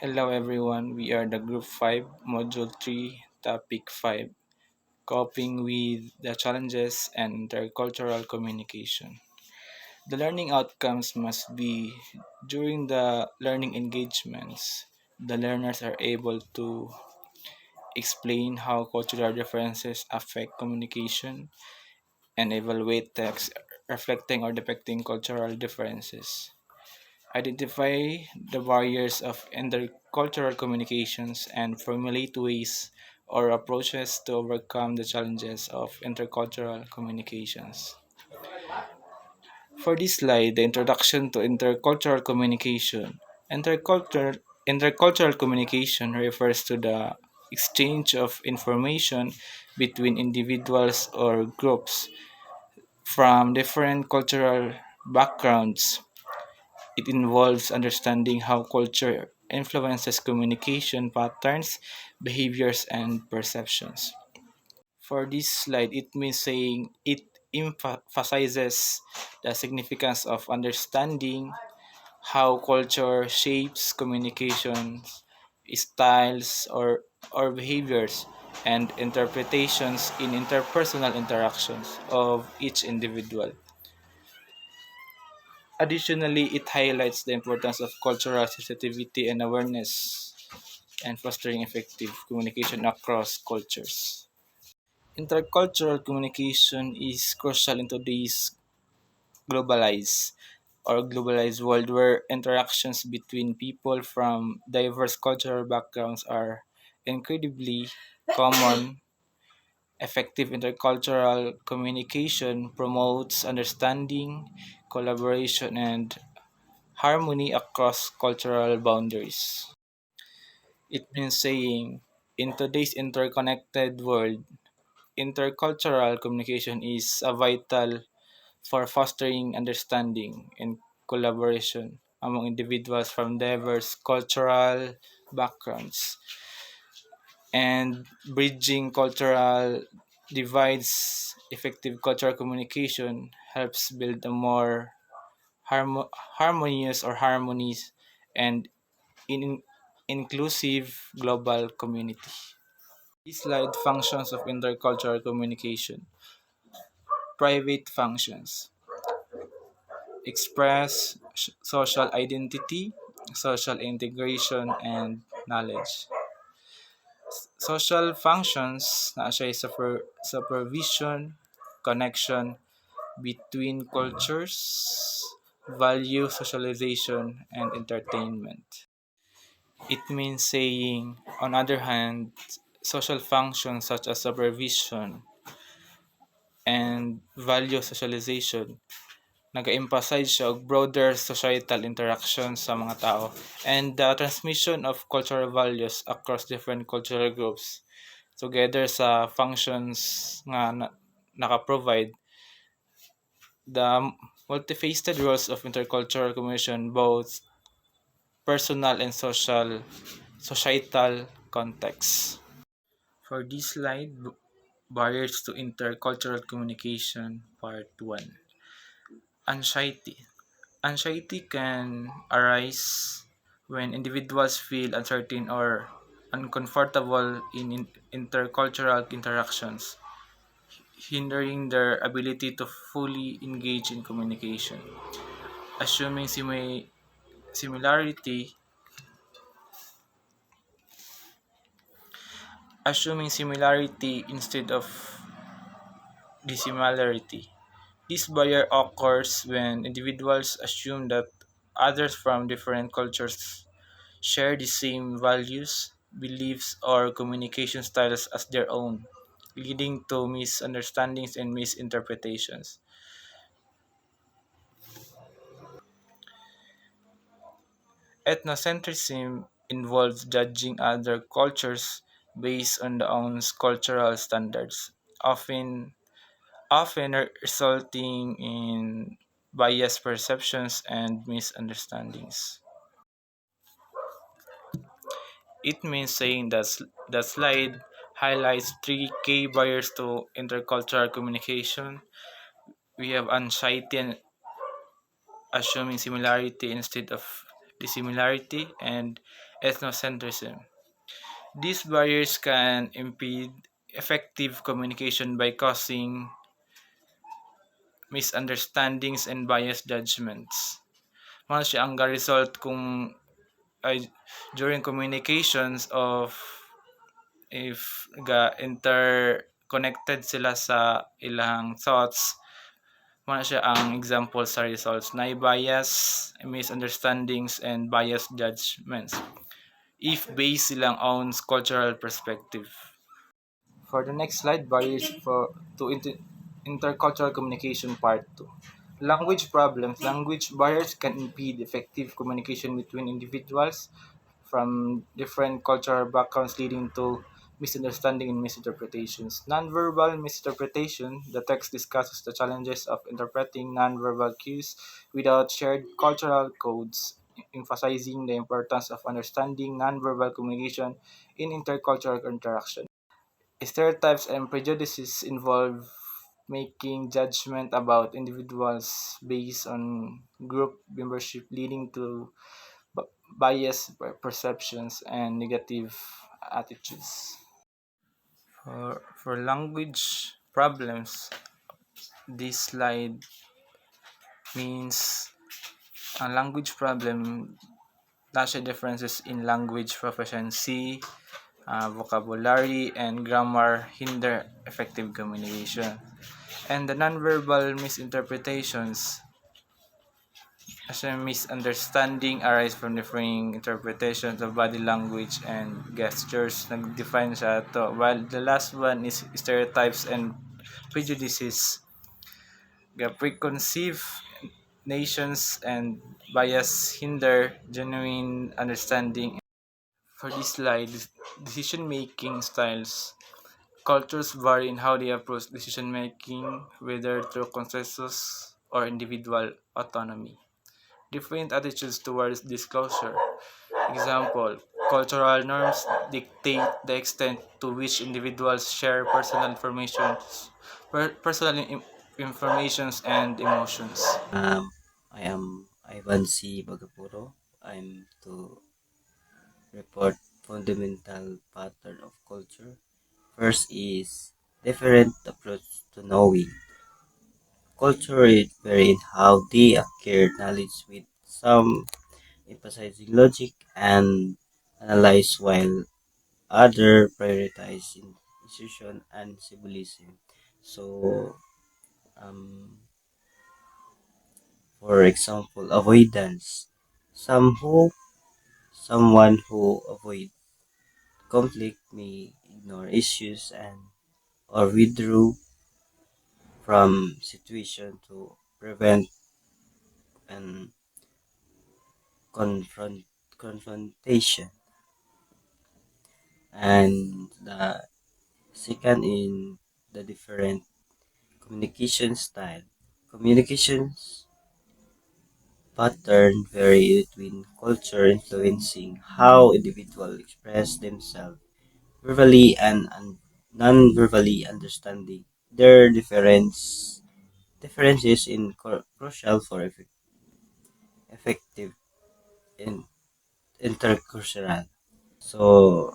Hello everyone, we are the Group 5, Module 3, Topic 5, Coping with the Challenges and Intercultural Communication. The learning outcomes must be during the learning engagements, the learners are able to explain how cultural differences affect communication and evaluate texts reflecting or depicting cultural differences. Identify the barriers of intercultural communications and formulate ways or approaches to overcome the challenges of intercultural communications. For this slide, the introduction to intercultural communication. Intercultural communication refers to the exchange of information between individuals or groups from different cultural backgrounds. It involves understanding how culture influences communication patterns, behaviors, and perceptions. For this slide, it means saying it emphasizes the significance of understanding how culture shapes communications, styles, or behaviors, and interpretations in interpersonal interactions of each individual. Additionally, it highlights the importance of cultural sensitivity and awareness and fostering effective communication across cultures. Intercultural communication is crucial in today's globalized globalized world where interactions between people from diverse cultural backgrounds are incredibly common. Effective intercultural communication promotes understanding, collaboration, and harmony across cultural boundaries. It means saying, in today's interconnected world, intercultural communication is a vital for fostering understanding and collaboration among individuals from diverse cultural backgrounds and bridging cultural divides. Effective cultural communication helps build a more harmonious or harmonies and in inclusive global community. This slide functions of intercultural communication. Private functions express social identity, social integration, and knowledge. Social functions na siya ay supervision, connection between cultures, value socialization, and entertainment. It means saying, on other hand, social functions such as supervision and value socialization nag-emphasize siya og broader societal interactions sa mga tao and the transmission of cultural values across different cultural groups together sa functions nga naka-provide the multifaceted roles of intercultural communication both personal and societal contexts. For this slide, barriers to intercultural communication, part 1. Anxiety. Anxiety can arise when individuals feel uncertain or uncomfortable in intercultural interactions, hindering their ability to fully engage in communication. Assuming similarity, assuming similarity instead of dissimilarity. This barrier occurs when individuals assume that others from different cultures share the same values, beliefs, or communication styles as their own, leading to misunderstandings and misinterpretations. Ethnocentrism involves judging other cultures based on their own cultural standards, often resulting in biased perceptions and misunderstandings. It means saying that the slide highlights three key barriers to intercultural communication. We have anxiety and assuming similarity instead of dissimilarity, and ethnocentrism. These barriers can impede effective communication by causing misunderstandings and biased judgments. Mao siya ang result kung ay, during communications of if ga interconnected sila sa ilang thoughts, mao siya ang example sa results na bias, misunderstandings, and biased judgments if based silang on cultural perspective. For the next slide, barriers to intercultural communication part 2. Language problems. Language barriers can impede effective communication between individuals from different cultural backgrounds, leading to misunderstanding and misinterpretations. Nonverbal misinterpretation. The text discusses the challenges of interpreting nonverbal cues without shared cultural codes, emphasizing the importance of understanding nonverbal communication in intercultural interaction. Stereotypes and prejudices involve making judgment about individuals based on group membership, leading to biased perceptions and negative attitudes. For language problems, this slide means a language problem, nasa differences in language proficiency, vocabulary, and grammar hinder effective communication. And the nonverbal misinterpretations, as a misunderstanding arise from differing interpretations of body language and gestures. Nag-define siya to. While the last one is stereotypes and prejudices. Preconceived nations and bias hinder genuine understanding. For this slide, decision-making styles. Cultures vary in how they approach decision-making, whether through consensus or individual autonomy. Different attitudes towards disclosure. Example, cultural norms dictate the extent to which individuals share personal informations and emotions. I am Ivan C. Bagapuro. I'm to report fundamental pattern of culture. First is different approach to knowing. Culture is very in how they acquire knowledge with some emphasizing logic and analyze while other prioritize institution and symbolism. So, um, for example, avoidance. Some who Someone who avoid conflict may ignore issues and or withdraw from situation to prevent an confrontation. And the second in the different communication style. Communications pattern vary between culture influencing how individuals express themselves verbally and non-verbally understanding their differences in crucial for effective in intercultural. So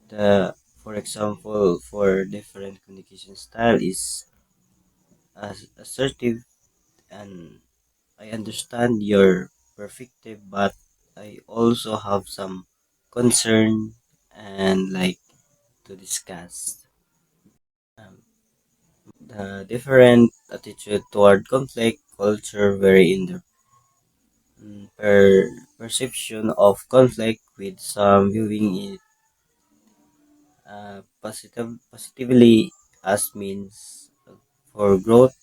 the for example for different communication style is as assertive and I understand your perspective but I also have some concern and like to discuss. Um, the different attitude toward conflict culture vary in the perception of conflict, with some viewing it positively as means for growth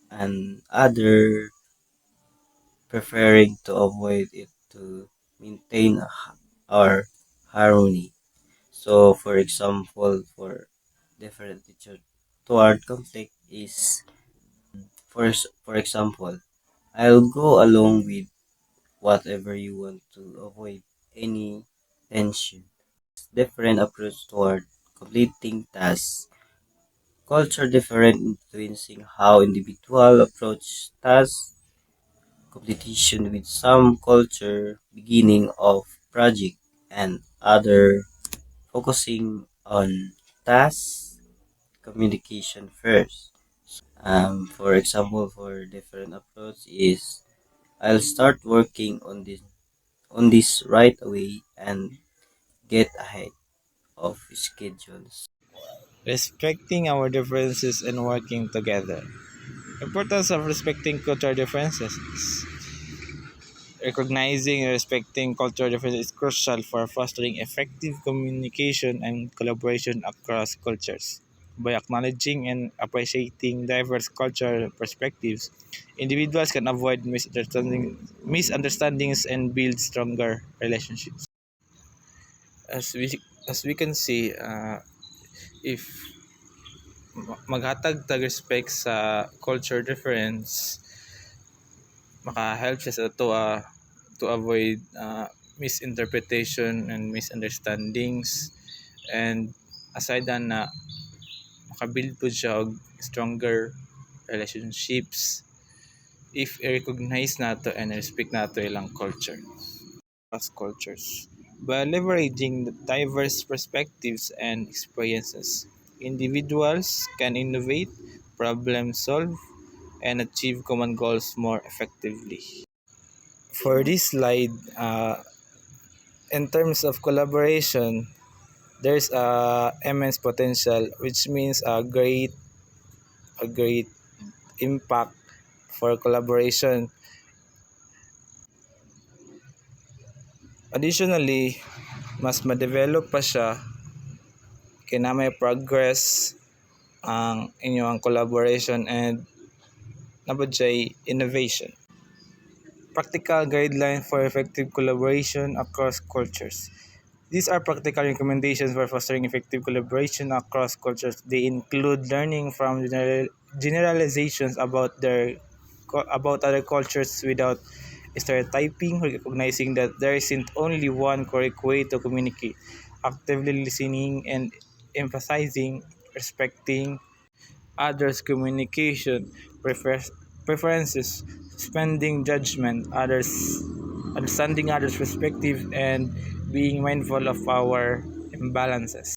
and other preferring to avoid it to maintain our harmony. So, for example, for different attitude toward conflict is for example, I'll go along with whatever you want to avoid any tension. Different approach toward completing tasks. Culture different influencing how individual approach tasks competition with some culture beginning of project and other focusing on task communication first. For example, for different approach is I'll start working on this right away and get ahead of schedules. Respecting our differences and working together. Importance of respecting cultural differences. Recognizing and respecting cultural differences is crucial for fostering effective communication and collaboration across cultures. By acknowledging and appreciating diverse cultural perspectives, individuals can avoid misunderstandings and build stronger relationships. As we can see, if maghatag tag respect sa culture difference, maka-help siya sa to to avoid misinterpretation and misunderstandings, and aside na makabuild po siya og stronger relationships if i-recognize nato and respect nato ilang culture as cultures. By leveraging the diverse perspectives and experiences, individuals can innovate, problem solve, and achieve common goals more effectively. For this slide, in terms of collaboration, there's a immense potential, which means a great impact for collaboration. Additionally, mas ma-develop pa siya kaya na may progress ang inyong collaboration and nabudjay innovation. Practical guideline for effective collaboration across cultures. These are practical recommendations for fostering effective collaboration across cultures. They include learning from generalizations about other cultures without stereotyping, recognizing that there isn't only one correct way to communicate, actively listening and emphasizing respecting others' communication preferences, suspending judgment, understanding others' perspective, and being mindful of our imbalances.